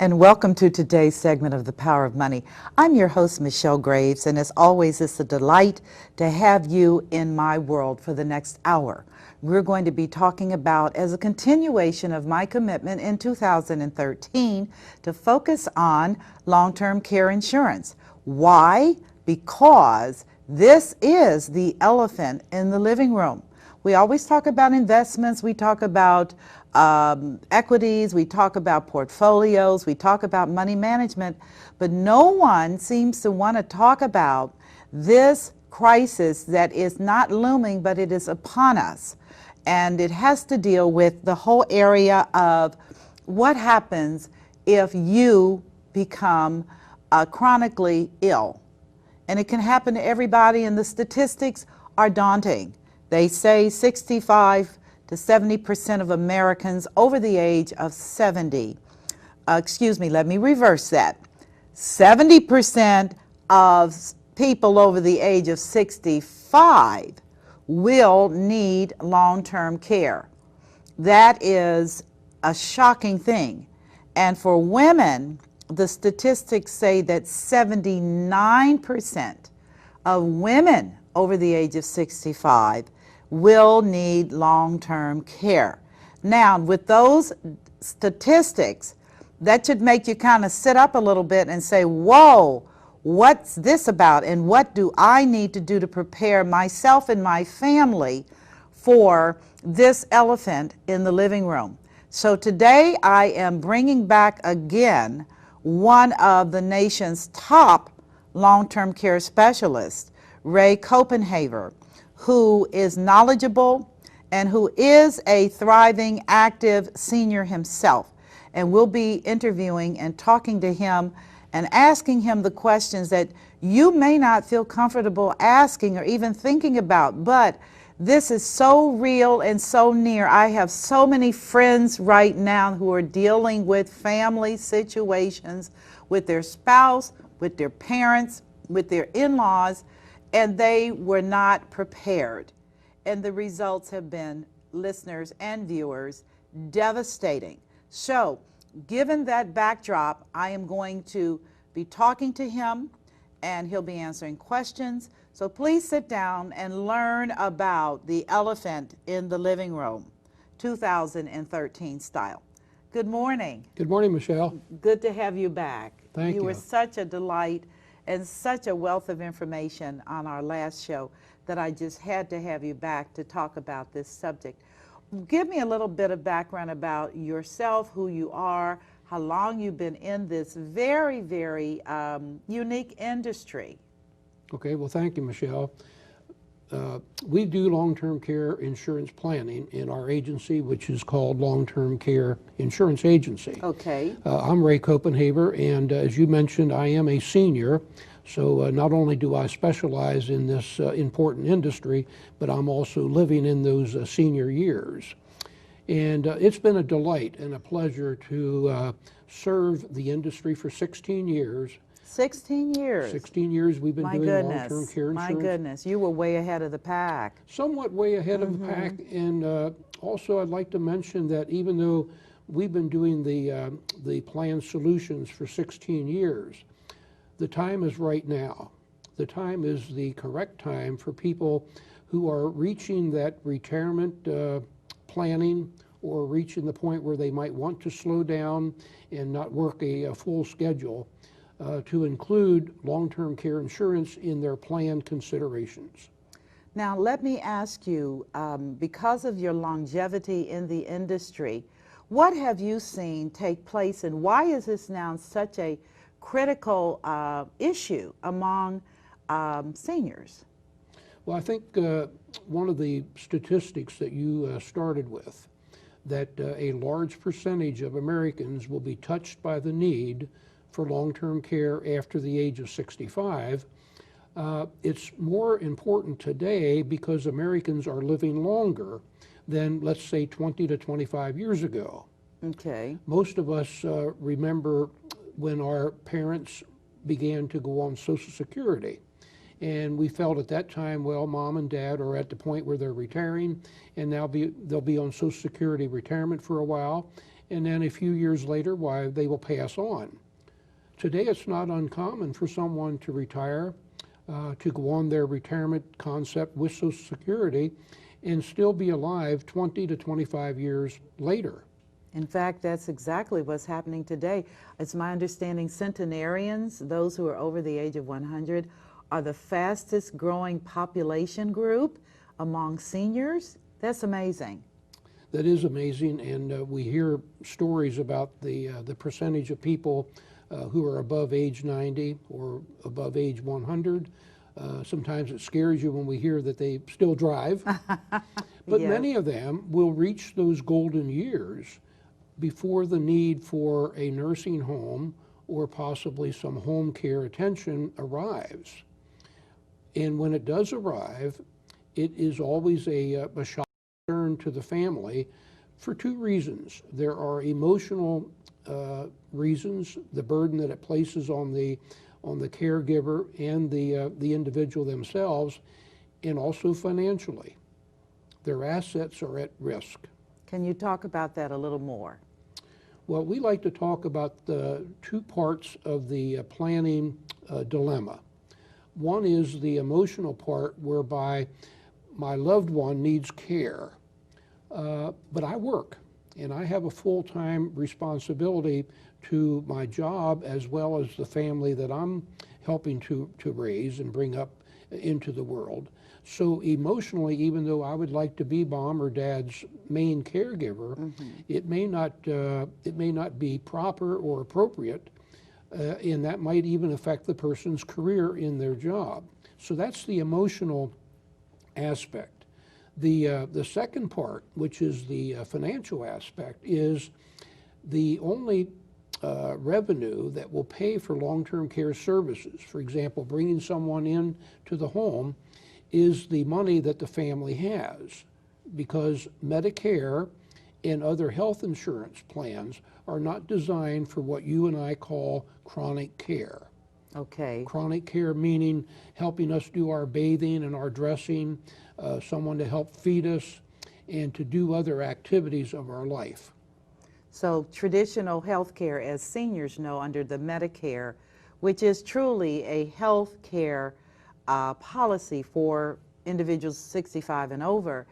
And welcome to today's segment of The Power of Money. I'm your host, Michelle Graves, and as always, it's a delight to have you in my world for the next hour. We're going to be talking about, as a continuation of my commitment in 2013, to focus on long-term care insurance. Why? Because this is the elephant in the living room. We always talk about investments, we talk about equities, we talk about portfolios, we talk about money management, but no one seems to want to talk about this crisis that is not looming, but it is upon us. And it has to deal with the whole area of what happens if you become chronically ill. And it can happen to everybody, and the statistics are daunting. They say 65 to 70% of Americans over the age of 70, let me reverse that. 70% of people over the age of 65 will need long-term care. That is a shocking thing. And for women, the statistics say that 79% of women over the age of 65 will need long-term care. Now, with those statistics, that should make you kind of sit up a little bit and say, whoa, what's this about? And what do I need to do to prepare myself and my family for this elephant in the living room? So today I am bringing back again one of the nation's top long-term care specialists, Ray Copenhaver, who is knowledgeable and who is a thriving, active senior himself. And we'll be interviewing and talking to him and asking him the questions that you may not feel comfortable asking or even thinking about, but this is so real and so near. I have so many friends right now who are dealing with family situations with their spouse, with their parents, with their in-laws, and they were not prepared. And the results have been, listeners and viewers, devastating. So, given that backdrop, I am going to be talking to him, and he'll be answering questions. So please sit down and learn about the elephant in the living room, 2013 style. Good morning. Good morning, Michelle. Good to have you back. Thank you. You were such a delight and such a wealth of information on our last show that I just had to have you back to talk about this subject. Give me a little bit of background about yourself, who you are, how long you've been in this very, very unique industry. Okay, well, thank you, Michelle. We do long-term care insurance planning in our agency, which is called Long-Term Care Insurance Agency. Okay. I'm Ray Copenhaver, and as you mentioned, I am a senior. So not only do I specialize in this important industry, but I'm also living in those senior years. And it's been a delight and a pleasure to serve the industry for 16 years. 16 years. 16 years we've been doing long-term care insurance. My goodness, you were way ahead of the pack. Somewhat way ahead of the pack, and also I'd like to mention that even though we've been doing the plan solutions for 16 years, the time is right now. The time is the correct time for people who are reaching that retirement planning or reaching the point where they might want to slow down and not work a full schedule. To include long-term care insurance in their plan considerations. Now, let me ask you, because of your longevity in the industry, what have you seen take place, and why is this now such a critical issue among seniors? Well, I think one of the statistics that you started with, that a large percentage of Americans will be touched by the need for long-term care after the age of 65. It's more important today because Americans are living longer than, let's say, 20 to 25 years ago. Okay. Most of us remember when our parents began to go on Social Security. And we felt at that time, well, mom and dad are at the point where they're retiring, and now they'll be on Social Security retirement for a while. and then a few years later, why, they will pass on. Today, it's not uncommon for someone to retire, to go on their retirement concept with Social Security, and still be alive 20 to 25 years later. In fact, that's exactly what's happening today. It's my understanding centenarians, those who are over the age of 100, are the fastest growing population group among seniors. That's amazing. That is amazing, and we hear stories about the percentage of people who are above age 90 or above age 100. Sometimes it scares you when we hear that they still drive. But Yes. many of them will reach those golden years before the need for a nursing home or possibly some home care attention arrives. And when it does arrive, it is always a shock to the family for two reasons. There are emotional reasons, the burden that it places on the caregiver and the individual themselves, and also financially. Their assets are at risk. Can you talk about that a little more? Well, we like to talk about the two parts of the planning dilemma. One is the emotional part, whereby my loved one needs care, but I work, and I have a full-time responsibility to my job as well as the family that I'm helping to raise and bring up into the world. So emotionally, even though I would like to be mom or dad's main caregiver, it may not be proper or appropriate, and that might even affect the person's career in their job. So that's the emotional aspect. The second part, which is the financial aspect, is the only revenue that will pay for long-term care services. For example, bringing someone in to the home is the money that the family has, because Medicare and other health insurance plans are not designed for what you and I call chronic care. Okay. Chronic care meaning helping us do our bathing and our dressing, someone to help feed us, and to do other activities of our life. So traditional health care, as seniors know, under the Medicare, which is truly a health care policy for individuals 65 and over,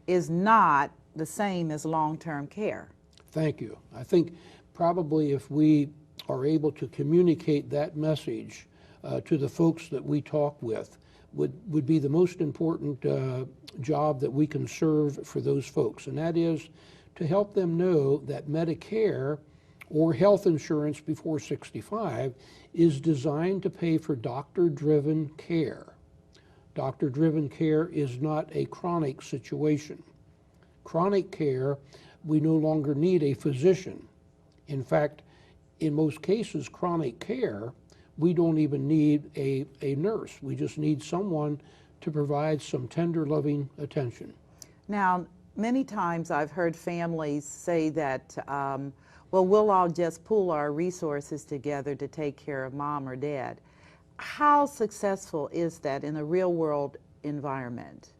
is not the same as long-term care. Thank you. I think probably if we are able to communicate that message to the folks that we talk with, would be the most important job that we can serve for those folks, and that is to help them know that Medicare or health insurance before 65 is designed to pay for doctor-driven care. Doctor-driven care is not a chronic situation. Chronic care, we no longer need a physician. In fact, in most cases, chronic care, we don't even need a nurse. We just need someone to provide some tender, loving attention. Now, many times I've heard families say that, well, we'll all just pool our resources together to take care of mom or dad. How successful is that in a real world environment?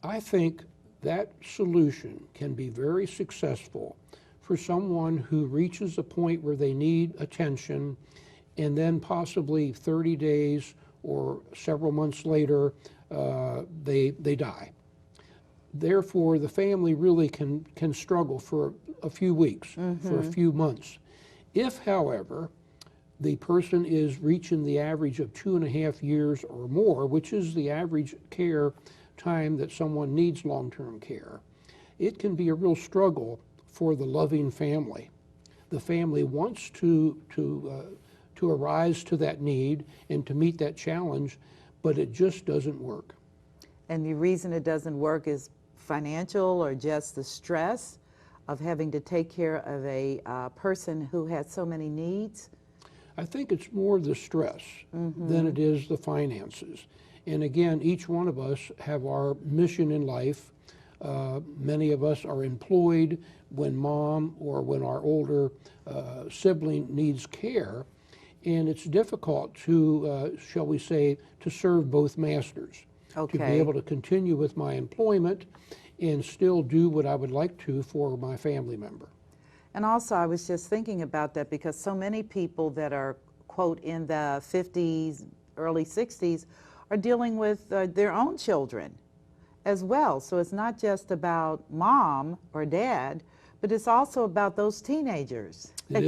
I think that solution can be very successful for someone who reaches a point where they need attention, and then possibly 30 days or several months later, they die. Therefore, the family really can struggle for a few weeks, for a few months. If, however, the person is reaching the average of 2.5 years or more, which is the average care time that someone needs long-term care, it can be a real struggle for the loving family. The family wants to arise to that need and to meet that challenge, but it just doesn't work. And the reason it doesn't work is financial, or just the stress of having to take care of a person who has so many needs? I think it's more the stress than it is the finances. And again, each one of us have our mission in life. Many of us are employed when mom or when our older sibling needs care, and it's difficult to, shall we say, to serve both masters. Okay. To be able to continue with my employment and still do what I would like to for my family member. And also, I was just thinking about that because so many people that are, quote, in the 50s, early 60s, are dealing with their own children as well. So it's not just about mom or dad, but it's also about those teenagers that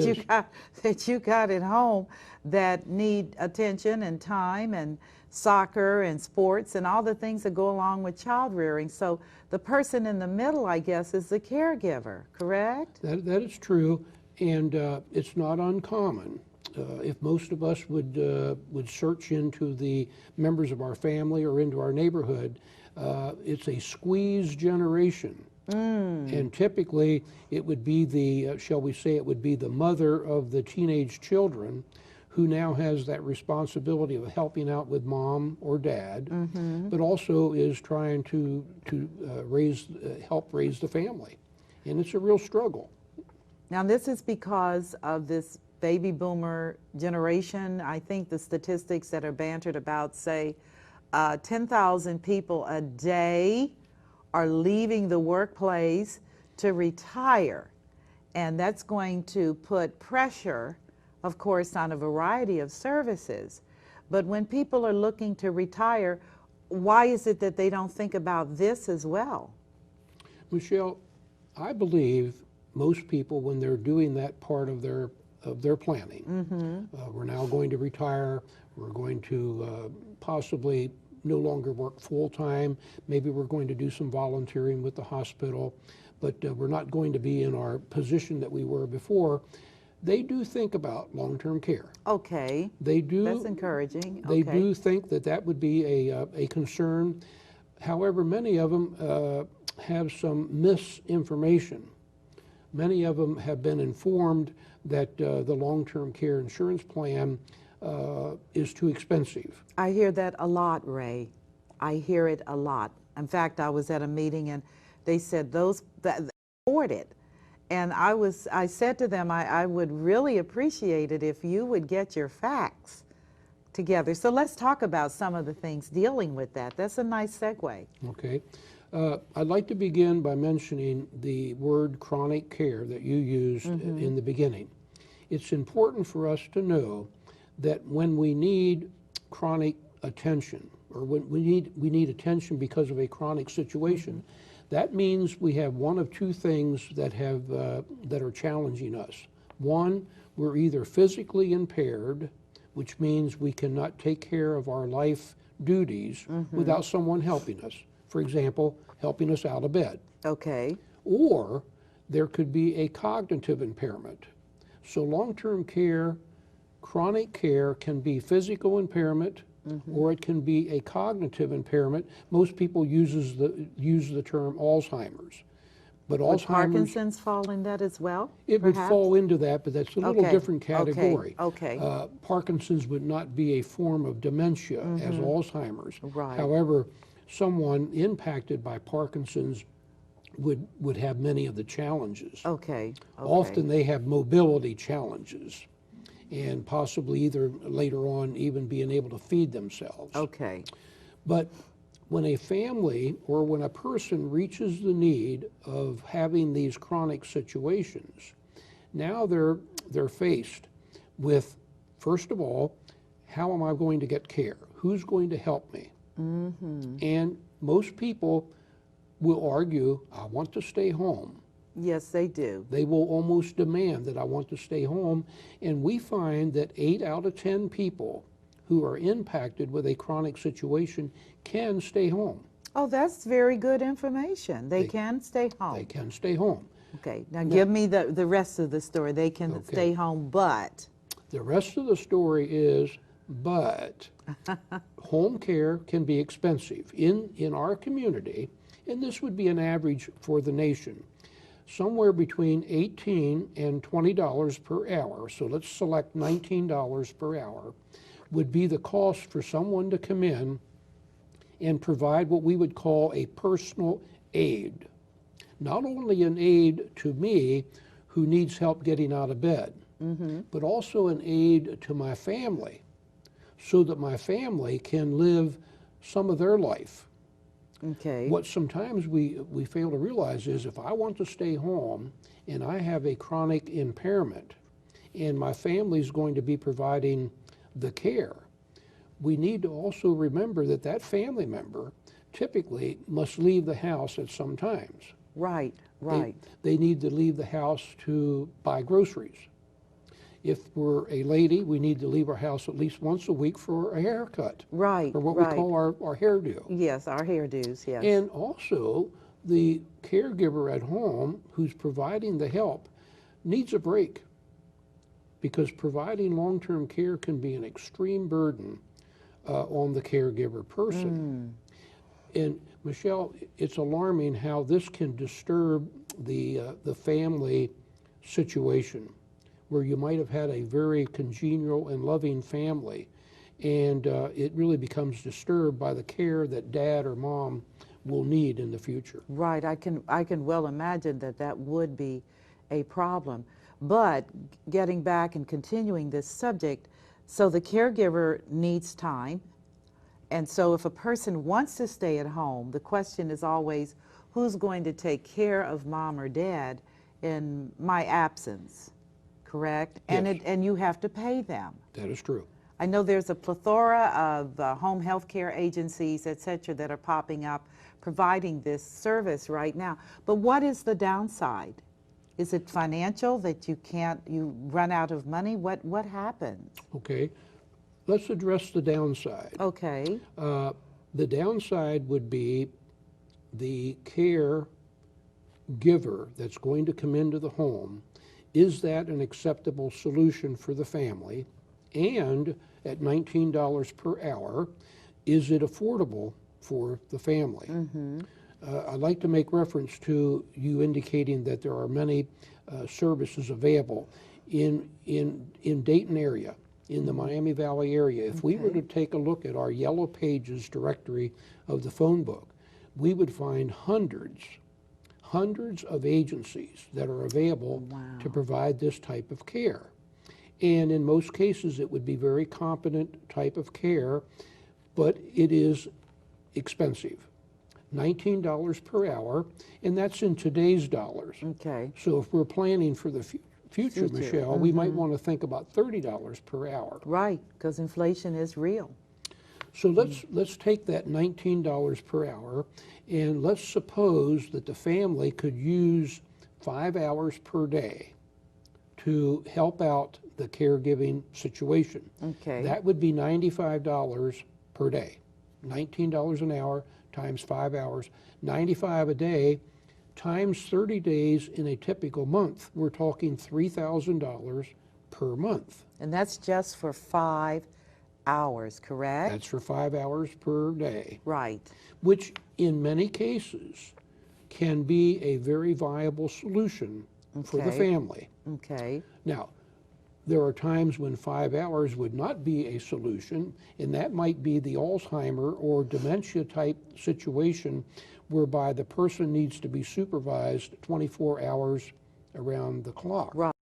you got at home that need attention and time and soccer and sports and all the things that go along with child rearing. So the person in the middle, I guess, is the caregiver, correct? That is true, and it's not uncommon. If most of us would search into the members of our family or into our neighborhood, it's a squeeze generation. And typically it would be the, shall we say, it would be the mother of the teenage children who now has that responsibility of helping out with mom or dad, but also is trying to help raise the family. And it's a real struggle. Now this is because of this baby boomer generation. I think the statistics that are bantered about say 10,000 people a day are leaving the workplace to retire. And that's going to put pressure, of course, on a variety of services. But when people are looking to retire, why is it that they don't think about this as well? Michelle, I believe most people, when they're doing that part of their planning, we're now going to retire, we're going to possibly no longer work full-time, maybe we're going to do some volunteering with the hospital, but we're not going to be in our position that we were before. They do think about long-term care. Okay. They do. That's encouraging. They okay. do think that that would be a concern. However, many of them have some misinformation. Many of them have been informed that the long-term care insurance plan is too expensive. I hear that a lot, Ray. I hear it a lot. In fact, I was at a meeting and they said those that afford it. And I said to them, I would really appreciate it if you would get your facts together. So let's talk about some of the things dealing with that. That's a nice segue. Okay. I'd like to begin by mentioning the word chronic care that you used in the beginning. It's important for us to know that when we need chronic attention, or when we need attention because of a chronic situation, that means we have one of two things that are challenging us. One, we're either physically impaired, which means we cannot take care of our life duties without someone helping us. For example, helping us out of bed. Okay. Or there could be a cognitive impairment. So long-term care, chronic care can be physical impairment, or it can be a cognitive impairment. Most people use the term Alzheimer's. But Would Alzheimer's, Parkinson's fall in that as well? it perhaps? would fall into that, but that's a little different category. Okay. Parkinson's would not be a form of dementia as Alzheimer's. Right. However, someone impacted by Parkinson's would have many of the challenges. Okay. Often they have mobility challenges and possibly either later on even being able to feed themselves. Okay. But when a family or when a person reaches the need of having these chronic situations, now they're faced with, first of all, how am I going to get care? Who's going to help me? And most people will argue, I want to stay home. Yes, they do. They will almost demand that I want to stay home. And we find that 8 out of 10 people who are impacted with a chronic situation can stay home. Oh, that's very good information. They can stay home. They can stay home. Okay. Now give me the rest of the story. They can stay home, but. The rest of the story is, but home care can be expensive. In our community, and this would be an average for the nation, somewhere between $18 and $20 per hour, so let's select $19 per hour, would be the cost for someone to come in and provide what we would call a personal aid. Not only an aid to me who needs help getting out of bed, but also an aid to my family so that my family can live some of their life. Okay. What sometimes we fail to realize is if I want to stay home and I have a chronic impairment and my family is going to be providing the care, we need to also remember that that family member typically must leave the house at some times. Right, right. They need to leave the house to buy groceries. If we're a lady, we need to leave our house at least once a week for a haircut. Right, Or what right. we call our hairdo. Yes, our hairdos, yes. And also, the caregiver at home who's providing the help needs a break, because providing long-term care can be an extreme burden on the caregiver person. And Michelle, it's alarming how this can disturb the family situation, where you might have had a very congenial and loving family, and it really becomes disturbed by the care that dad or mom will need in the future. Right, I can well imagine that that would be a problem. But getting back and continuing this subject, so the caregiver needs time. And so if a person wants to stay at home, the question is always, who's going to take care of mom or dad in my absence, correct? Yes. And you have to pay them. That is true. I know there's a plethora of home health care agencies, et cetera, that are popping up providing this service right now. But what is the downside? Is it financial, that you run out of money? What happens? Okay, let's address the downside. Okay. The downside would be the care giver that's going to come into the home. Is that an acceptable solution for the family? And at $19 per hour, is it affordable for the family? I'd like to make reference to you indicating that there are many services available in Dayton area, in the Miami Valley area. If we were to take a look at our Yellow Pages directory of the phone book, we would find hundreds of agencies that are available to provide this type of care. And in most cases, it would be very competent type of care, but it is expensive. $19 per hour, and that's in today's dollars. Okay. So if we're planning for the future, Michelle, we might want to think about $30 per hour. Right, because inflation is real. So let's take that $19 per hour, and let's suppose that the family could use 5 hours per day to help out the caregiving situation. Okay. That would be $95 per day. $19 an hour times 5 hours, $95 a day times 30 days in a typical month. We're talking $3,000 per month. And that's just for 5 hours, correct? That's for 5 hours per day. Right. Which in many cases can be a very viable solution for the family. Okay. Now, there are times when 5 hours would not be a solution, and that might be the Alzheimer or dementia type situation whereby the person needs to be supervised 24 hours around the clock. Right.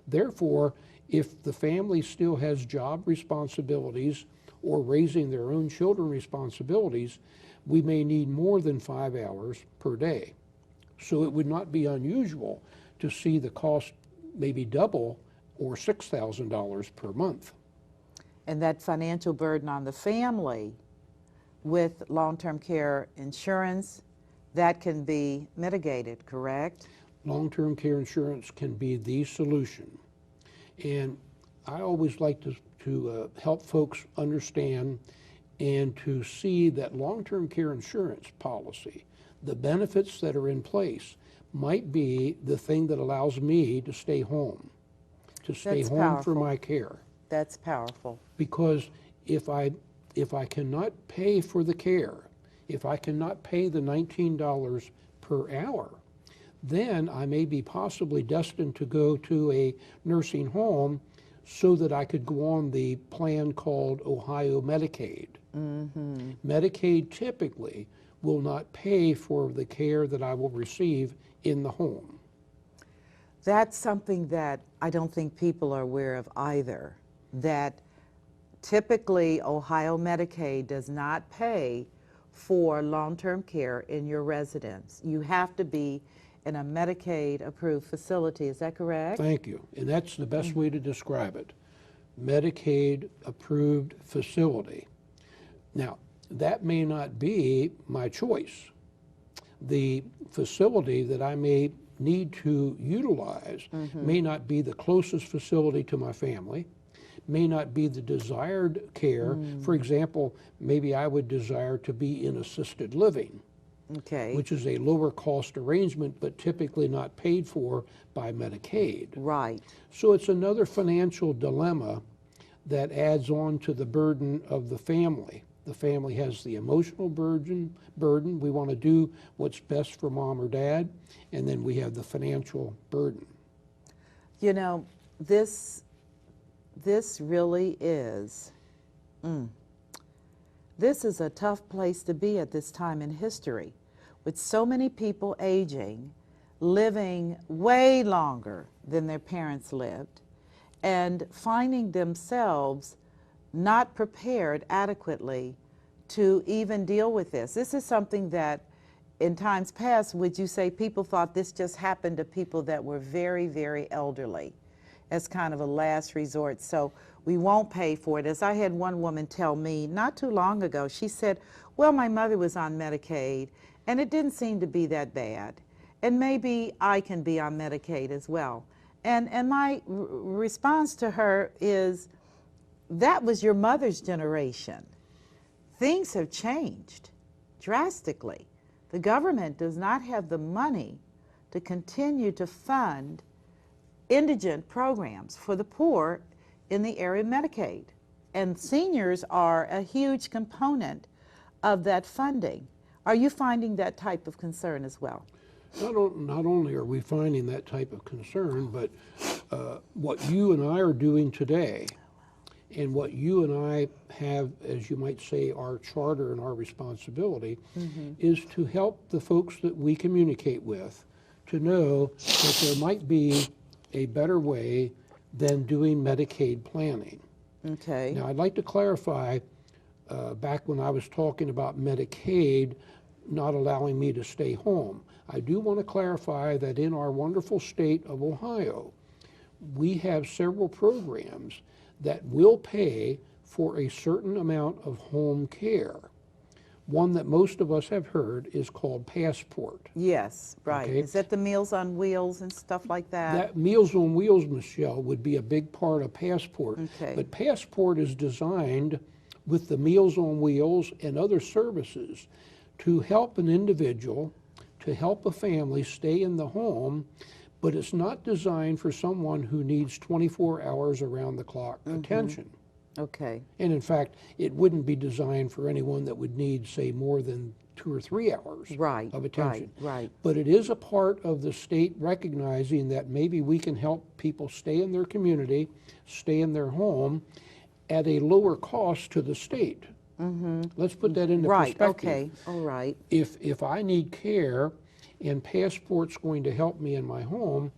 Therefore, if the family still has job responsibilities or raising their own children responsibilities, we may need more than 5 hours per day. So it would not be unusual to see the cost maybe double or $6,000 per month. And that financial burden on the family with long-term care insurance, that can be mitigated, correct? Long-term care insurance can be the solution. And I always like to help folks understand and to see that long-term care insurance policy, the benefits that are in place, might be the thing that allows me to stay home. To stay home for my care. That's powerful. Because if I cannot pay for the care, if I cannot pay the $19 per hour, then I may be possibly destined to go to a nursing home so that I could go on the plan called Ohio Medicaid. Medicaid typically will not pay for the care that I will receive in the home. That's something that I don't think people are aware of either, that typically Ohio Medicaid does not pay for long-term care in your residence. You have to be in a Medicaid-approved facility. Is that correct? Thank you. And that's the best way to describe it. Medicaid-approved facility. Now, that may not be my choice. The facility that I may need to utilize may not be the closest facility to my family, may not be the desired care. For example, maybe I would desire to be in assisted living, Okay. which is a lower cost arrangement, but typically not paid for by Medicaid. Right. So it's another financial dilemma that adds on to the burden of the family. The family has the emotional burden. We want to do what's best for mom or dad, and then we have the financial burden. You know, this really is, this is a tough place to be at this time in history, with so many people aging, living way longer than their parents lived, and finding themselves not prepared adequately to even deal with this. This is something that in times past, would you say people thought this just happened to people that were very, very elderly as kind of a last resort, so we won't pay for it. As I had one woman tell me not too long ago, she said, well, my mother was on Medicaid and it didn't seem to be that bad, and maybe I can be on Medicaid as well. And my response to her is, that was your mother's generation. Things have changed drastically. The government does not have the money to continue to fund indigent programs for the poor in the area of Medicaid. And seniors are a huge component of that funding. Are you finding that type of concern as well? Not only are we finding that type of concern, but what you and I are doing today, and what you and I have, as you might say, our charter and our responsibility, is to help the folks that we communicate with to know that there might be a better way than doing Medicaid planning. Okay. Now, I'd like to clarify, back when I was talking about Medicaid not allowing me to stay home, I do want to clarify that in our wonderful state of Ohio, we have several programs that will pay for a certain amount of home care. One that most of us have heard is called Passport. Yes, right. Okay. Is that the Meals on Wheels and stuff like that? That Meals on Wheels, Michelle, would be a big part of Passport. Okay. But Passport is designed with the Meals on Wheels and other services to help an individual, to help a family stay in the home, but it's not designed for someone who needs 24 hours around the clock attention. Okay. And in fact, it wouldn't be designed for anyone that would need, say, more than 2 or 3 hours Right, of attention. right. But it is a part of the state recognizing that maybe we can help people stay in their community, stay in their home at a lower cost to the state. Let's put that into Right, perspective. okay, all right. If I need care and Passport's going to help me in my home,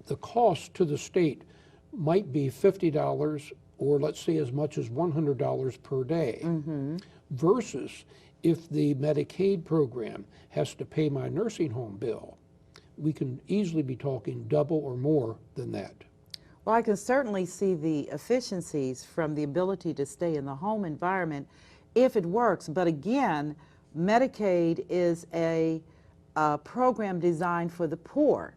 the cost to the state might be $50 or let's say as much as $100 per day, versus if the Medicaid program has to pay my nursing home bill, we can easily be talking double or more than that. Well, I can certainly see the efficiencies from the ability to stay in the home environment if it works. But again, Medicaid is a program designed for the poor.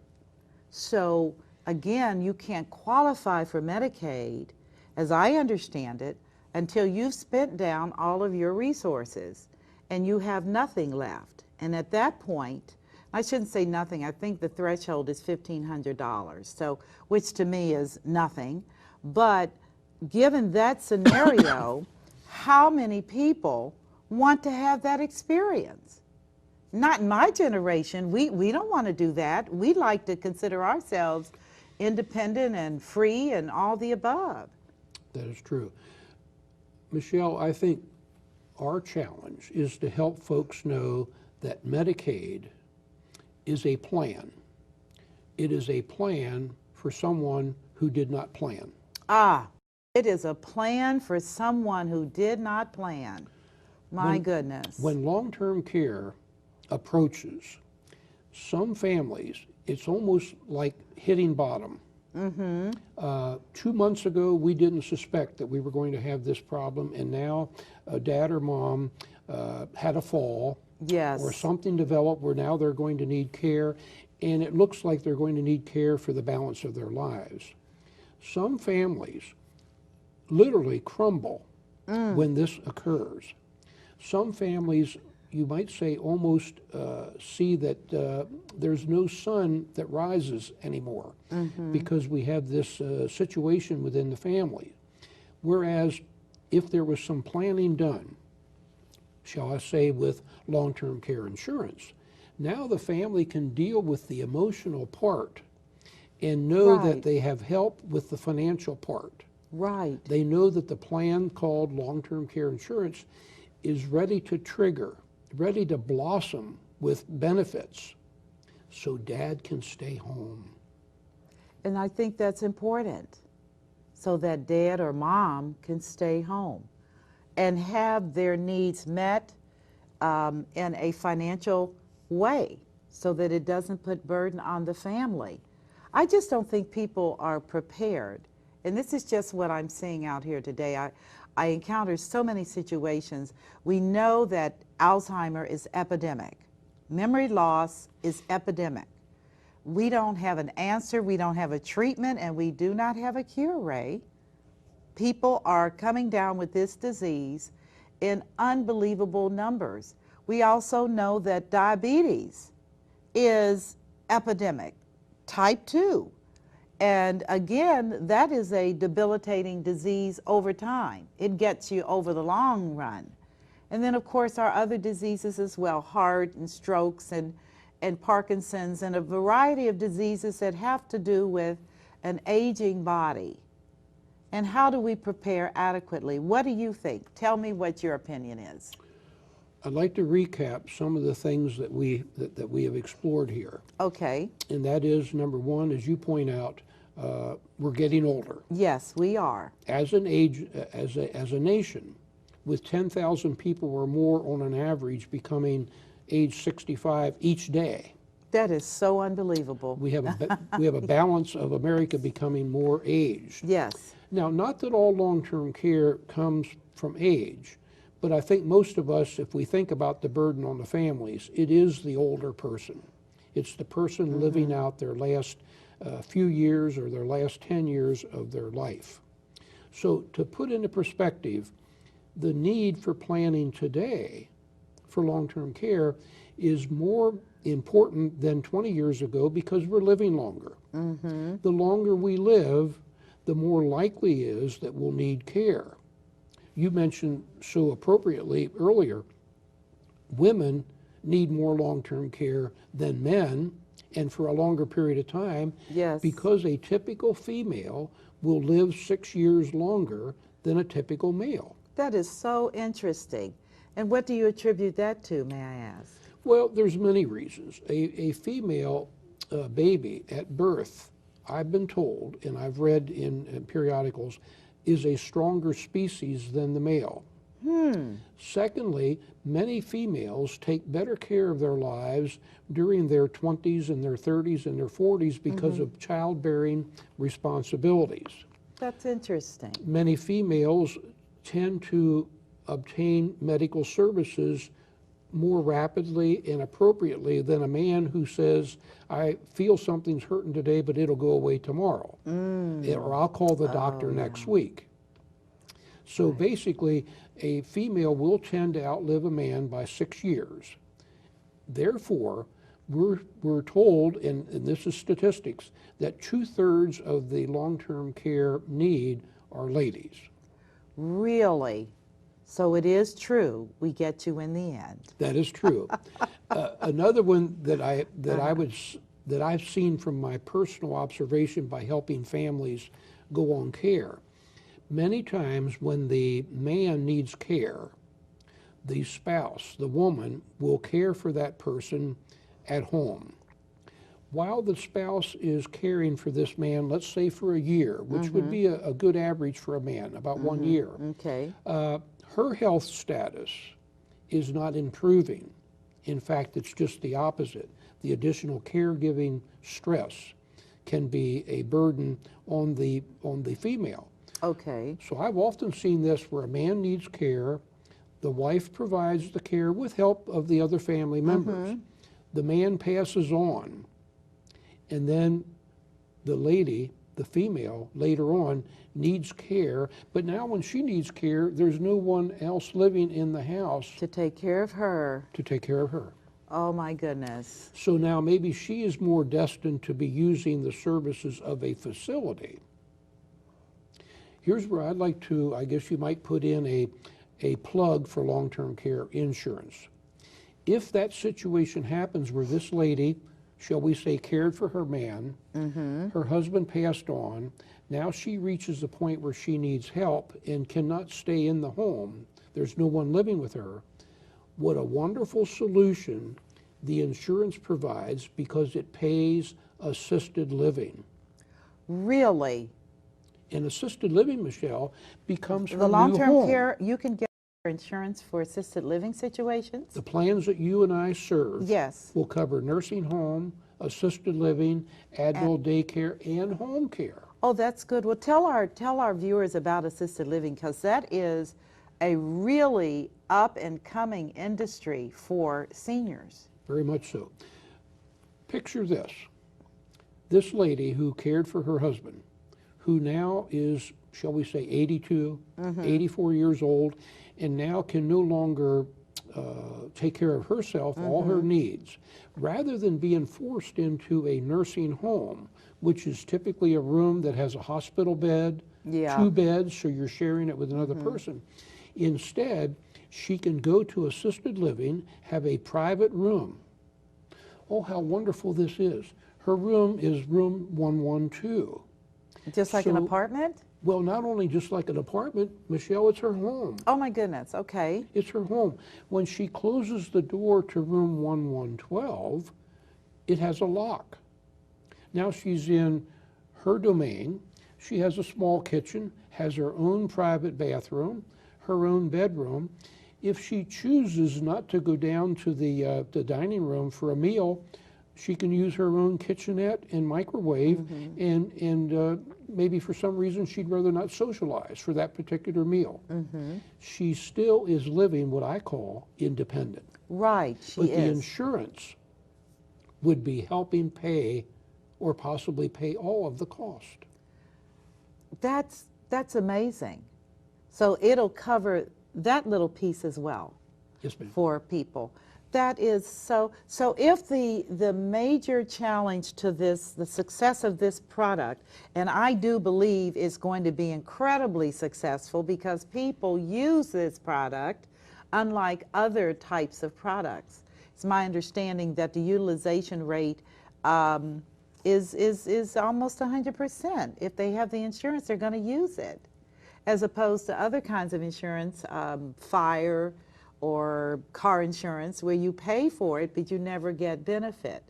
So again, you can't qualify for Medicaid, as I understand it, until you've spent down all of your resources and you have nothing left. And at that point, I shouldn't say nothing, I think the threshold is $1,500, so, which to me is nothing. But given that scenario, how many people want to have that experience? Not in my generation. We don't want to do that. We like to consider ourselves independent and free and all the above. That is true. Michelle, I think our challenge is to help folks know that Medicaid is a plan. It is a plan for someone who did not plan. Ah, it is a plan for someone who did not plan. My goodness. When long-term care approaches, some families, it's almost like hitting bottom. 2 months ago, we didn't suspect that we were going to have this problem, and now dad or mom had a fall, Yes. or something developed where now they're going to need care, and it looks like they're going to need care for the balance of their lives. Some families literally crumble when this occurs. Some families, you might say, almost see that there's no sun that rises anymore because we have this situation within the family. Whereas if there was some planning done, shall I say, with long-term care insurance, now the family can deal with the emotional part and know Right. that they have help with the financial part. Right. They know that the plan called long-term care insurance is ready to trigger, ready to blossom with benefits, so dad can stay home. And I think that's important, so that dad or mom can stay home and have their needs met in a financial way, so that it doesn't put burden on the family. I just don't think people are prepared. And this is just what I'm seeing out here today. I encounter so many situations. We know that Alzheimer is epidemic. Memory loss is epidemic. We don't have an answer, we don't have a treatment, and we do not have a cure, Ray. People are coming down with this disease in unbelievable numbers. We also know that diabetes is epidemic, type 2. And again, that is a debilitating disease over time. It gets you over the long run. And then, of course, our other diseases as well, heart and strokes and Parkinson's and a variety of diseases that have to do with an aging body. And how do we prepare adequately? What do you think? Tell me what your opinion is. I'd like to recap some of the things that we have explored here. Okay. And that is, number one, as you point out, we're getting older. Yes, we are. As a nation, with 10,000 people or more on an average becoming age 65 each day. That is so unbelievable. We have a balance of America becoming more aged. Yes. Now, not that all long-term care comes from age, but I think most of us, if we think about the burden on the families, it is the older person. It's the person living out their last few years or their last 10 years of their life. So to put into perspective, the need for planning today for long-term care is more important than 20 years ago because we're living longer. The longer we live, the more likely is that we'll need care. You mentioned so appropriately earlier, women need more long-term care than men, and for a longer period of time, Yes. because a typical female will live 6 years longer than a typical male. That is so interesting. And what do you attribute that to, may I ask? Well, there's many reasons. A female baby at birth, I've been told, and I've read in periodicals, is a stronger species than the male. Secondly, many females take better care of their lives during their 20s and their 30s and their 40s because of childbearing responsibilities. That's interesting. Many females tend to obtain medical services more rapidly and appropriately than a man who says, I feel something's hurting today, but it'll go away tomorrow. Or I'll call the doctor next week. So basically, a female will tend to outlive a man by 6 years. Therefore, we're told, and this is statistics, that 2/3 of the long-term care need are ladies. Really? So it is true, we get you in the end. That is true. Another one that I've seen from my personal observation by helping families go on care. Many times when the man needs care, the spouse, the woman, will care for that person at home. While the spouse is caring for this man, let's say for a year, which would be a good average for a man, about 1 year, Okay. her health status is not improving. In fact, it's just the opposite. The additional caregiving stress can be a burden on the female. Okay. So I've often seen this where a man needs care, the wife provides the care with help of the other family members. The man passes on, and then the lady, the female, later on needs care, but now when she needs care, there's no one else living in the house To take care of her. to take care of her. Oh my goodness. So now maybe she is more destined to be using the services of a facility. Here's where I'd like to, I guess you might put in a plug for long-term care insurance. If that situation happens where this lady, shall we say, cared for her man, her husband passed on, now she reaches the point where she needs help and cannot stay in the home, there's no one living with her, what a wonderful solution the insurance provides because it pays assisted living. Really? And assisted living, Michelle, becomes her The new long-term home. care, you can get insurance for assisted living situations? The plans that you and I serve Yes. will cover nursing home, assisted living, adult daycare, and home care. Oh, that's good. Well, tell our viewers about assisted living, because that is a really up and coming industry for seniors. Very much so. Picture this. This lady who cared for her husband, who now is, shall we say, 82, 84 years old, and now can no longer take care of herself, all her needs. Rather than being forced into a nursing home, which is typically a room that has a hospital bed, Yeah. 2 beds, so you're sharing it with another person. Instead, she can go to assisted living, have a private room. Oh, how wonderful this is. Her room is room 112. Just like an So- apartment? Well, not only just like an apartment, Michelle, it's her home. Oh my goodness, okay. It's her home. When she closes the door to room 1112, it has a lock. Now she's in her domain. She has a small kitchen, has her own private bathroom, her own bedroom. If she chooses not to go down to the dining room for a meal, she can use her own kitchenette and microwave, and maybe for some reason she'd rather not socialize for that particular meal. She still is living what I call independent. Right, she But the is. insurance would be helping pay or possibly pay all of the cost. That's amazing. So it'll cover that little piece as well Yes, ma'am. for people. That is so if the major challenge to this, the success of this product, and I do believe is going to be incredibly successful because people use this product unlike other types of products. It's my understanding that the utilization rate is almost 100%. If they have the insurance, they're going to use it, as opposed to other kinds of insurance, fire or car insurance, where you pay for it but you never get benefit.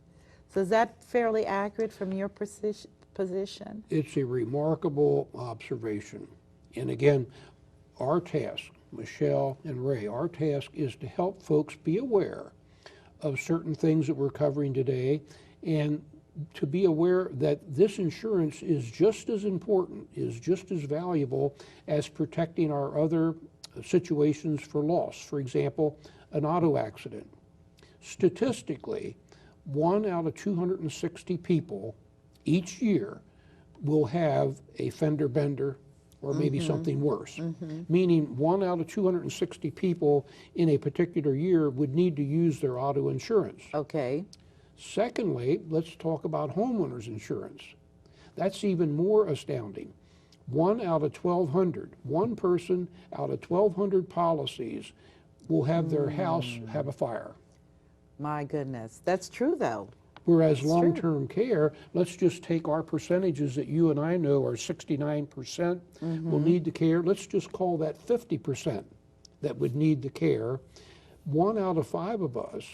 So is that fairly accurate from your position? It's a remarkable observation. And again, our task, Michelle and Ray, our task is to help folks be aware of certain things that we're covering today, and to be aware that this insurance is just as important, is just as valuable as protecting our other situations for loss. For example, an auto accident. Statistically, 1 out of 260 people each year will have a fender bender or maybe something worse. Meaning 1 out of 260 people in a particular year would need to use their auto insurance. Okay. Secondly, let's talk about homeowners insurance. That's even more astounding. 1 out of 1,200, one person out of 1,200 policies will have their house have a fire. My goodness. That's true, though. Whereas That's long-term care, let's just take our percentages that you and I know are 69% will need the care. Let's just call that 50% that would need the care. 1 out of 5 of us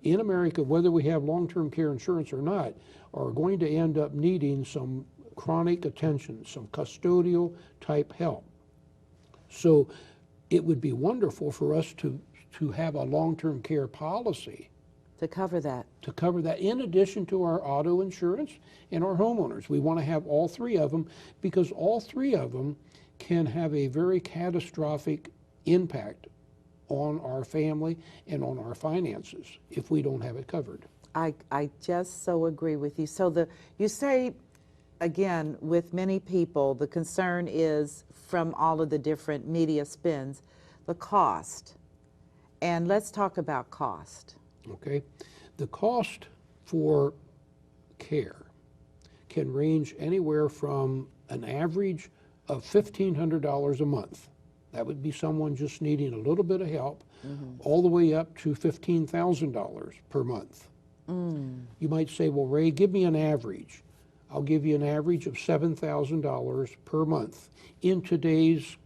in America, whether we have long-term care insurance or not, are going to end up needing some chronic attention, some custodial type help. So it would be wonderful for us to to have a long-term care policy To cover that. to cover that, in addition to our auto insurance and our homeowners. We want to have all three of them because all three of them can have a very catastrophic impact on our family and on our finances if we don't have it covered. I just so agree with you. So you say, again, with many people, the concern is from all of the different media spins, the cost. And let's talk about cost. Okay, the cost for care can range anywhere from an average of $1,500 a month. That would be someone just needing a little bit of help, all the way up to $15,000 per month. You might say, well, Ray, give me an average. I'll give you an average of $7,000 per month in today's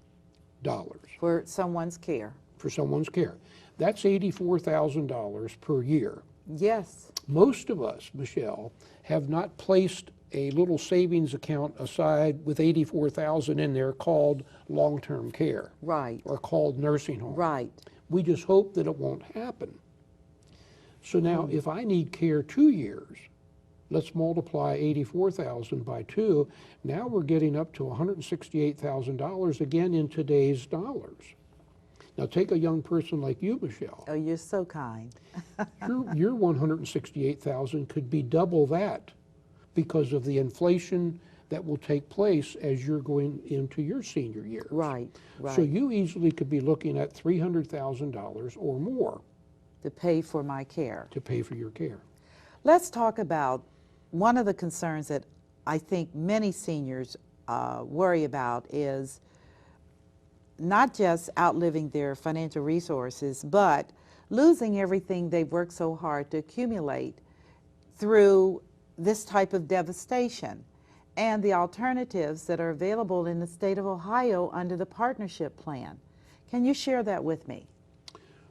dollars. For someone's care. For someone's care. That's $84,000 per year. Yes. Most of us, Michelle, have not placed a little savings account aside with $84,000 in there called long-term care. Right. Or called nursing home. Right. We just hope that it won't happen. So now if I need care 2 years, let's multiply 84,000 by 2. Now we're getting up to $168,000 again in today's dollars. Now take a young person like you, Michelle. Oh, you're so kind. Your 168,000 could be double that because of the inflation that will take place as you're going into your senior years. Right, right. So you easily could be looking at $300,000 or more To pay for my care. to pay for your care. Let's talk about one of the concerns that I think many seniors worry about is not just outliving their financial resources, but losing everything they've worked so hard to accumulate through this type of devastation and the alternatives that are available in the state of Ohio under the partnership plan. Can you share that with me?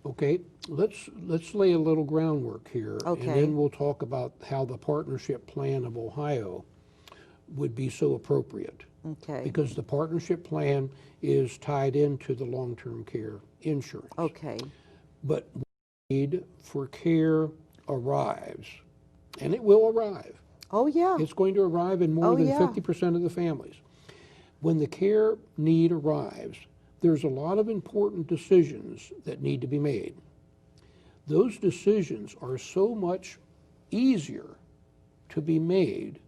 Okay, let's lay a little groundwork here, Okay. and then we'll talk about how the partnership plan of Ohio would be so appropriate. Okay. Because the partnership plan is tied into the long-term care insurance. Okay. But when the need for care arrives, and it will arrive. Oh, yeah. It's going to arrive in more Oh, than yeah. 50% of the families. When the care need arrives, there's a lot of important decisions that need to be made. Those decisions are so much easier to be made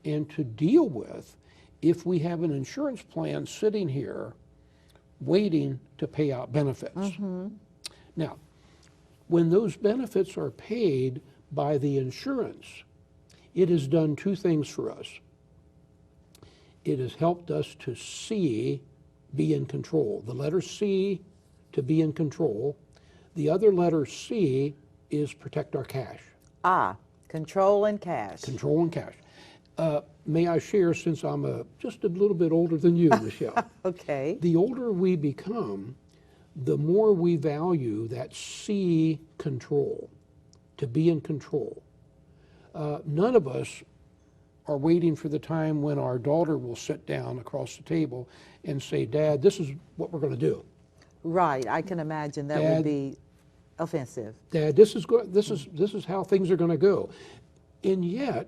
and to deal with if we have an insurance plan sitting here waiting to pay out benefits. Now, when those benefits are paid by the insurance, it has done two things for us. It has helped us to be in control. The letter C, to be in control. The other letter C is protect our cash. Ah, control and cash. Control and cash. May I share, since I'm just a little bit older than you, Michelle, Okay. the older we become, the more we value that C, control, to be in control. None of us are waiting for the time when our daughter will sit down across the table and say, Dad, this is what we're going to do. Right. I can imagine that Dad, would be offensive. Dad, this is how things are going to go. And yet,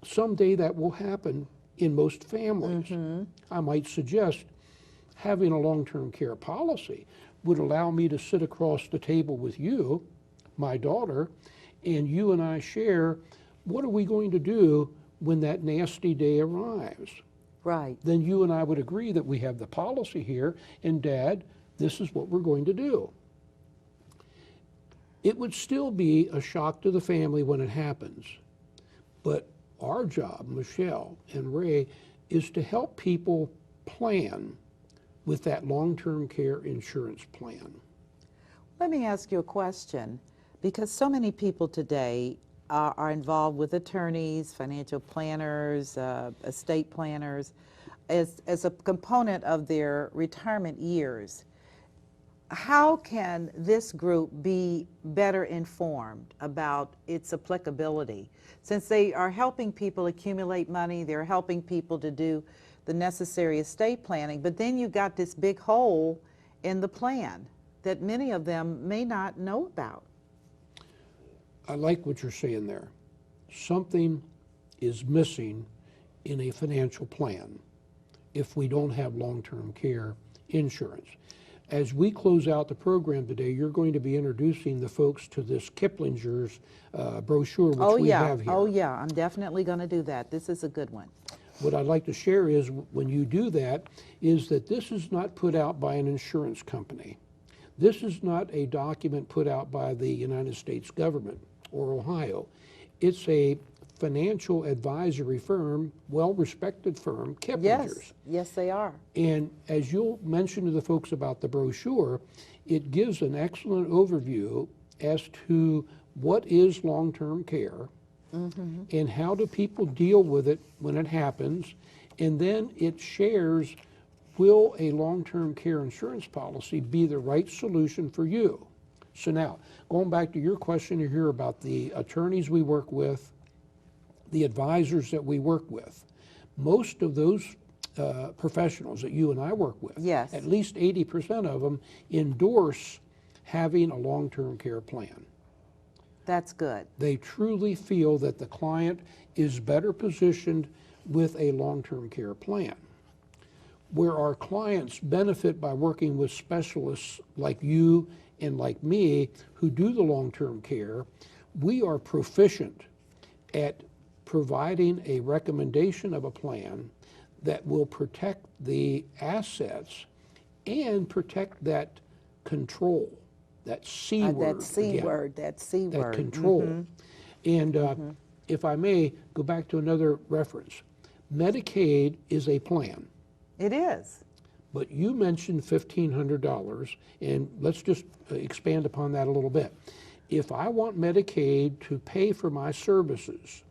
someday that will happen in most families. I might suggest having a long-term care policy would allow me to sit across the table with you, my daughter, and you and I share, what are we going to do when that nasty day arrives? Right. Then you and I would agree that we have the policy here, and Dad, this is what we're going to do. It would still be a shock to the family when it happens, but our job, Michelle and Ray, is to help people plan with that long-term care insurance plan. Let me ask you a question, because so many people today are involved with attorneys, financial planners, estate planners, as a component of their retirement years. How can this group be better informed about its applicability? Since they are helping people accumulate money, they're helping people to do the necessary estate planning, but then you've got this big hole in the plan. that many of them may not know about. I like what you're saying there. Something is missing in a financial plan if we don't have long-term care insurance. As we close out the program today, you're going to be introducing the folks to this Kiplinger's brochure, which we have here. Oh yeah, I'm definitely going to do that. This is a good one. What I'd like to share is, when you do that, is that this is not put out by an insurance company. This is not a document put out by the United States government or Ohio. It's a financial advisory firm, well-respected firm, Kiplinger's. Yes, they are. And as you'll mention to the folks about the brochure, it gives an excellent overview as to what is long-term care, and how do people deal with it when it happens, and then it shares, will a long-term care insurance policy be the right solution for you? So now, going back to your question here about the attorneys we work with, the advisors that we work with, most of those professionals that you and I work with, Yes. at least 80% of them endorse having a long-term care plan. That's good. They truly feel that the client is better positioned with a long-term care plan. Where our clients benefit by working with specialists like you and like me who do the long-term care, we are proficient at providing a recommendation of a plan that will protect the assets and protect that control, that C word. That C again. word, that C That word. control. And if I may go back to another reference, Medicaid is a plan, It is. but you mentioned $1,500, and let's just expand upon that a little bit. If I want Medicaid to pay for my services,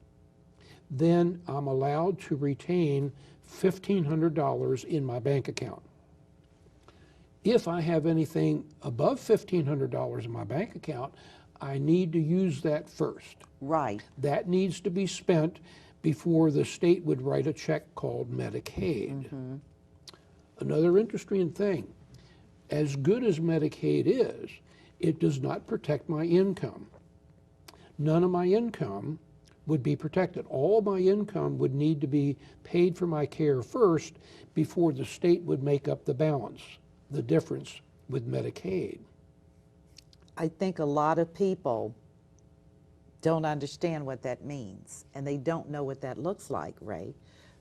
then I'm allowed to retain $1,500 in my bank account. If I have anything above $1,500 in my bank account, I need to use that first. Right. That needs to be spent before the state would write a check called Medicaid. Another interesting thing, as good as Medicaid is, it does not protect my income. None of my income would be protected. All my income would need to be paid for my care first before the state would make up the balance, the difference with Medicaid. I think a lot of people don't understand what that means, and they don't know what that looks like, Ray.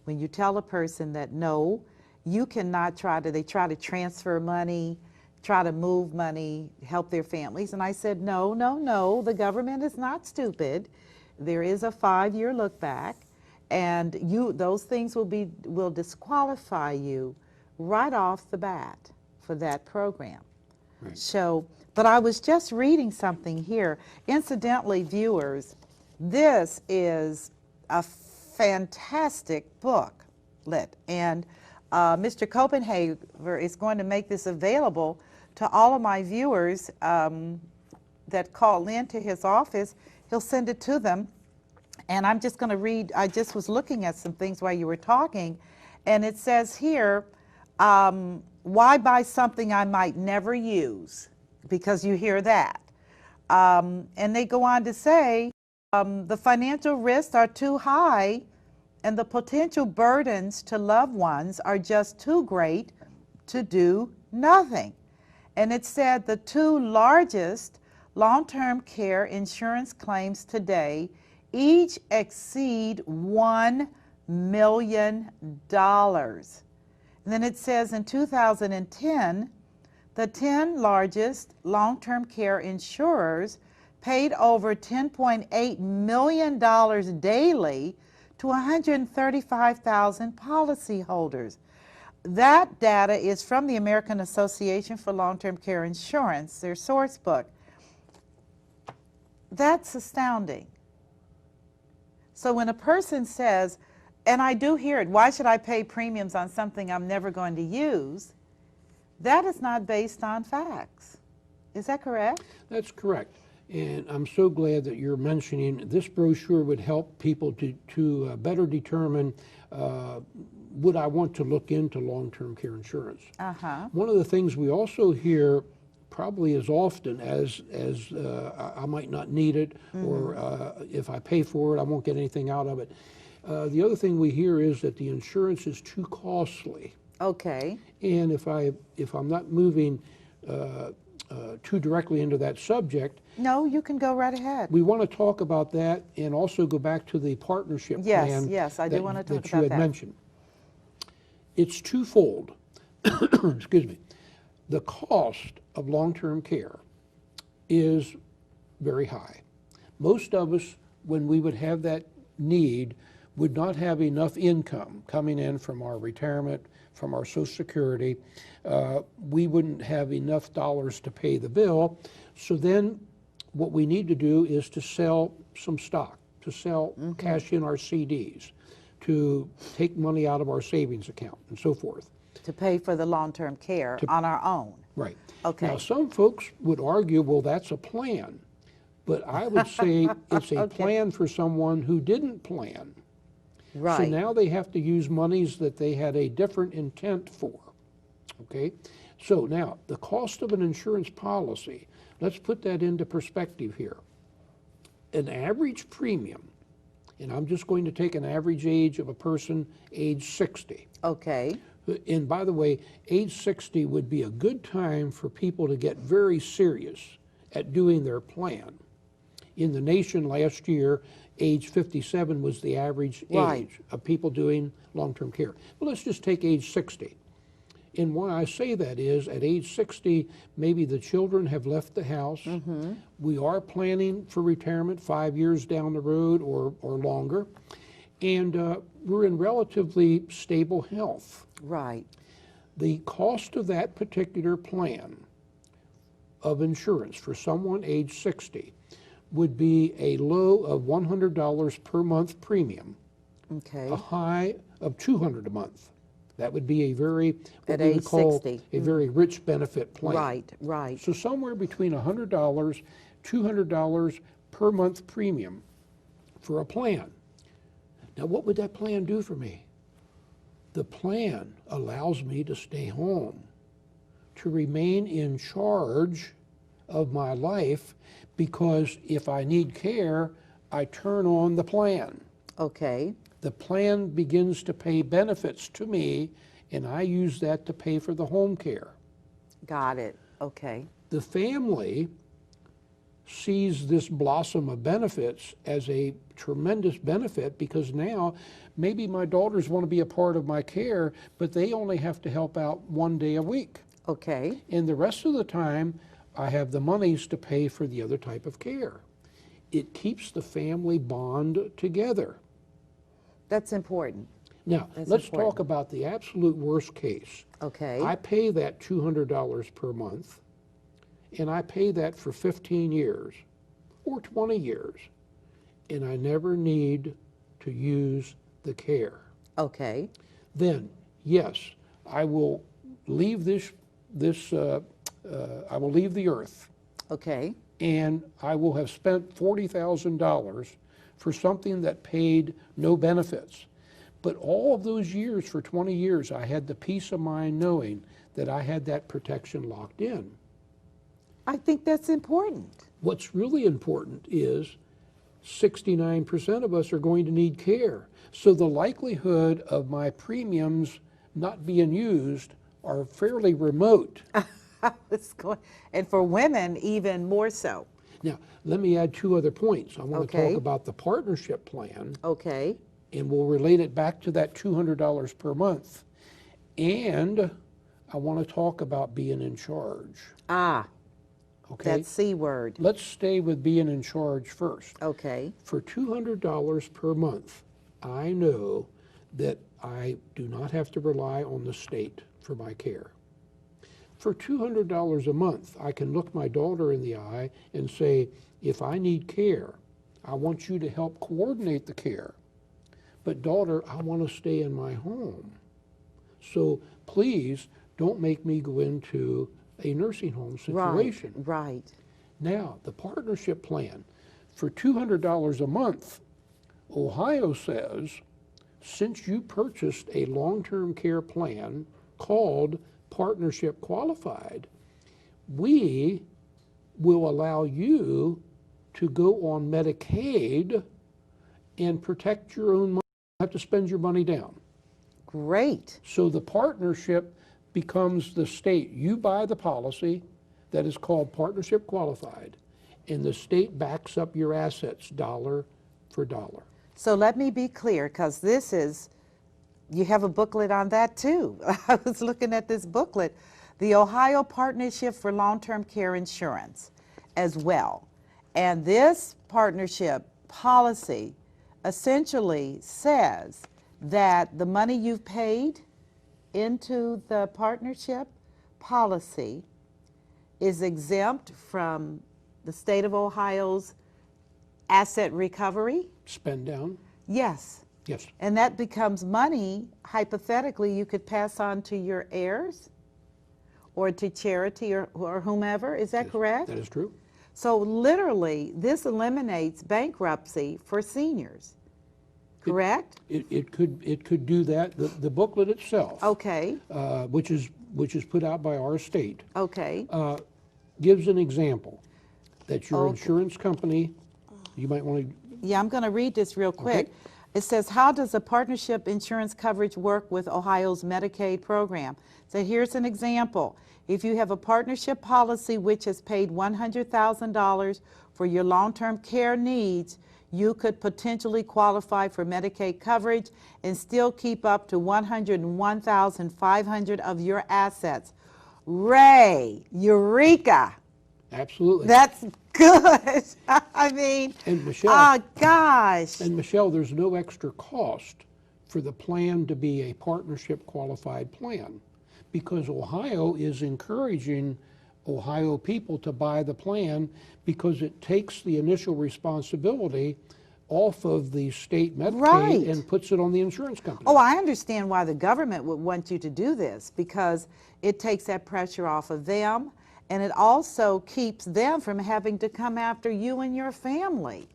When you tell a person that no, you cannot they try to transfer money, try to move money, help their families. And I said, no, no, no, the government is not stupid. There is a 5-year look back, and those things will disqualify you right off the bat for that program. Right. So, but I was just reading something here. Incidentally, viewers, this is a fantastic booklet, and Mr. Copenhaver is going to make this available to all of my viewers that call in to his office. He'll send it to them, and I'm just going to read. I just was looking at some things while you were talking, and it says here, why buy something I might never use? Because you hear that. And they go on to say, the financial risks are too high and the potential burdens to loved ones are just too great to do nothing. And it said the 2 largest long-term care insurance claims today each exceed $1 million. And then it says in 2010, the 10 largest long-term care insurers paid over $10.8 million daily to 135,000 policyholders. That data is from the American Association for Long-Term Care Insurance, their source book. That's astounding. So when a person says, and I do hear it, why should I pay premiums on something I'm never going to use? That is not based on facts. Is that correct? That's correct. And I'm so glad that you're mentioning this brochure would help people to better determine would I want to look into long-term care insurance. One of the things we also hear probably as often as I might not need it, or if I pay for it, I won't get anything out of it. The other thing we hear is that the insurance is too costly. Okay. And if I'm not moving too directly into that subject, No, you can go right ahead. we want to talk about that and also go back to the partnership plan. Yes, I do want to talk that you about had that. mentioned. It's twofold. Excuse me. The cost of long-term care is very high. Most of us, when we would have that need, would not have enough income coming in from our retirement, from our Social Security. We wouldn't have enough dollars to pay the bill. So then what we need to do is to sell some stock, to sell, cash in our CDs, to take money out of our savings account and so forth. To pay for the long-term care on our own. Right. Okay. Now, some folks would argue, well, that's a plan. But I would say it's a plan for someone who didn't plan. Right. So now they have to use monies that they had a different intent for. Okay? So now, the cost of an insurance policy, let's put that into perspective here. An average premium, and I'm just going to take an average age of a person age 60. Okay. And by the way, age 60 would be a good time for people to get very serious at doing their plan. In the nation last year, age 57 was the average age of people doing long-term care. Well, let's just take age 60. And why I say that is, at age 60, maybe the children have left the house. We are planning for retirement 5 years down the road or longer. And we're in relatively stable health. Right. The cost of that particular plan of insurance for someone age 60 would be a low of $100 per month premium, Okay. a high of $200 a month. That would be a very, what At we would age call 60. a very rich benefit plan. Right, right. So somewhere between $100, $200 per month premium for a plan. Now, what would that plan do for me? The plan allows me to stay home, to remain in charge of my life, because if I need care, I turn on the plan. Okay. The plan begins to pay benefits to me, and I use that to pay for the home care. Got it. Okay. The family sees this blossom of benefits as a tremendous benefit, because now maybe my daughters want to be a part of my care, but they only have to help out 1 day a week. Okay. And the rest of the time, I have the monies to pay for the other type of care. It keeps the family bond together. That's important. Now, let's talk about the absolute worst case. Okay. I pay that $200 per month, and I pay that for 15 years or 20 years, and I never need to use the care. Okay. Then, yes, I will leave I will leave the earth, Okay. and I will have spent $40,000 for something that paid no benefits. But all of those years, for 20 years, I had the peace of mind knowing that I had that protection locked in. I think that's important. What's really important is 69% of us are going to need care. So the likelihood of my premiums not being used are fairly remote. And for women, even more so. Now, let me add 2 other points. I want to Okay. talk about the partnership plan, Okay. and we'll relate it back to that $200 per month. And I want to talk about being in charge. Ah, Okay? that C word. Let's stay with being in charge first. Okay. For $200 per month, I know that I do not have to rely on the state for my care. For $200 a month, I can look my daughter in the eye and say, if I need care, I want you to help coordinate the care. But daughter, I want to stay in my home. So please don't make me go into a nursing home situation. Right. Now, the partnership plan, for $200 a month, Ohio says, since you purchased a long-term care plan called Partnership Qualified, we will allow you to go on Medicaid and protect your own money. You have to spend your money down. Great. So the partnership becomes the state. You buy the policy that is called partnership qualified, and the state backs up your assets dollar for dollar. So let me be clear, because this is, you have a booklet on that too. I was looking at this booklet, the Ohio Partnership for Long-Term Care Insurance as well. And this partnership policy essentially says that the money you've paid into the partnership policy is exempt from the state of Ohio's asset recovery. Spend down? Yes. Yes. And that becomes money, hypothetically, you could pass on to your heirs or to charity or whomever. Is that correct? That is true. So literally, this eliminates bankruptcy for seniors, correct? It could do that. The booklet itself, Okay, which is put out by our state, okay, gives an example that your Okay. insurance company, you might want to. yeah, I'm going to read this real quick. Okay. It says, how does a partnership insurance coverage work with Ohio's Medicaid program? So here's an example. If you have a partnership policy which has paid $100,000 for your long-term care needs, you could potentially qualify for Medicaid coverage and still keep up to $101,500 of your assets. Ray, eureka! Absolutely. That's good. I mean, And Michelle, oh gosh. and Michelle, there's no extra cost for the plan to be a partnership qualified plan, because Ohio is encouraging Ohio people to buy the plan because it takes the initial responsibility off of the state Medicaid Right. and puts it on the insurance company. Oh, I understand why the government would want you to do this, because it takes that pressure off of them, and it also keeps them from having to come after you and your family.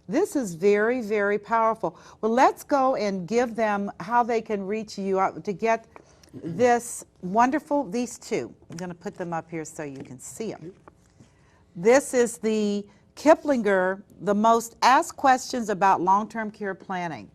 This is very, very powerful. Well, let's go and give them how they can reach you out to get this wonderful, these two. I'm going to put them up here so you can see them. This is the Kiplinger, the most asked questions about long-term care planning.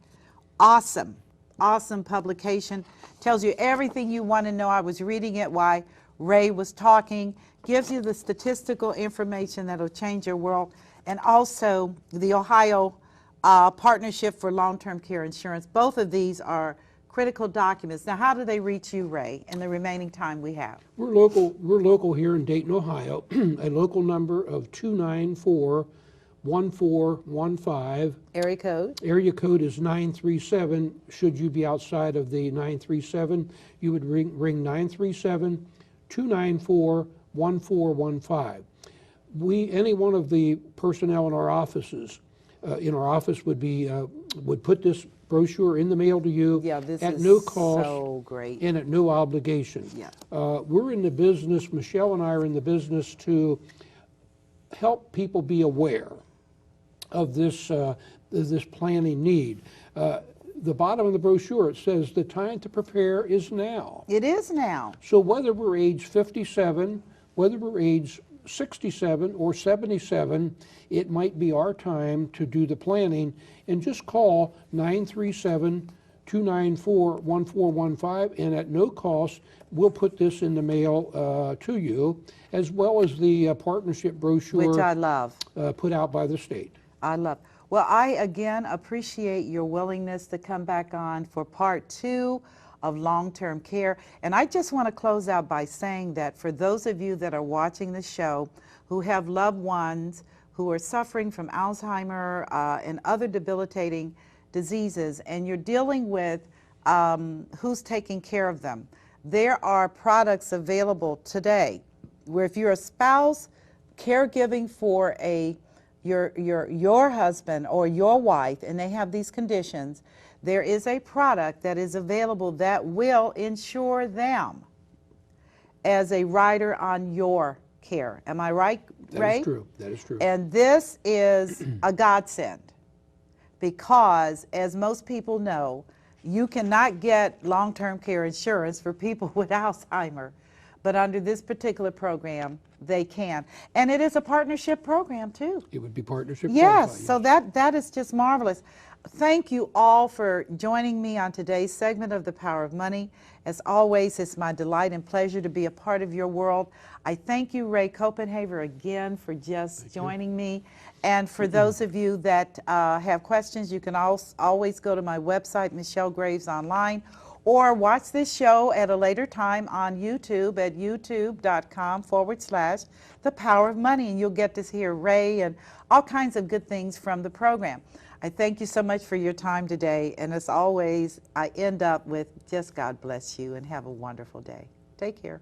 Awesome, awesome publication. Tells you everything you want to know. I was reading it while Ray was talking. Gives you the statistical information that'll change your world. And also the Ohio Partnership for Long-Term Care Insurance. Both of these are critical documents. Now, how do they reach you, Ray, in the remaining time we have? We're local here in Dayton, Ohio. A local number of 294-1415. Area code? Area code is 937. Should you be outside of the 937, you would ring 937-294-1415. Any one of the personnel in our offices, would put this brochure in the mail to you at no cost so great. and at no obligation. Yeah. We're in the business, Michelle and I are in the business to help people be aware of this planning need. The bottom of the brochure, it says the time to prepare is now. It is now. So whether we're age 57, whether we're age 67 or 77, it might be our time to do the planning, and just call 937-294-1415, and at no cost, we'll put this in the mail to you, as well as the partnership brochure, Which I love. put out by the state. I love. Well, I again appreciate your willingness to come back on for part 2 of long-term care. And I just want to close out by saying that for those of you that are watching the show who have loved ones who are suffering from Alzheimer and other debilitating diseases, and you're dealing with who's taking care of them, there are products available today where if you're a spouse caregiving for your husband or your wife and they have these conditions, there is a product that is available that will insure them as a rider on your care. Am I right, Ray? That is true. That is true. And this is a godsend because, as most people know, you cannot get long-term care insurance for people with Alzheimer. but under this particular program, they can. And it is a partnership program, too. It would be partnership Yes, qualified, so that is just marvelous. Thank you all for joining me on today's segment of The Power of Money. As always, it's my delight and pleasure to be a part of your world. I thank you, Ray Copenhaver, again for just joining me. And for those of you that have questions, you can always go to my website, Michelle Graves Online, or watch this show at a later time on YouTube at youtube.com/The Power of Money, and you'll get to hear Ray and all kinds of good things from the program. I thank you so much for your time today, and as always, I end up with just God bless you and have a wonderful day. Take care.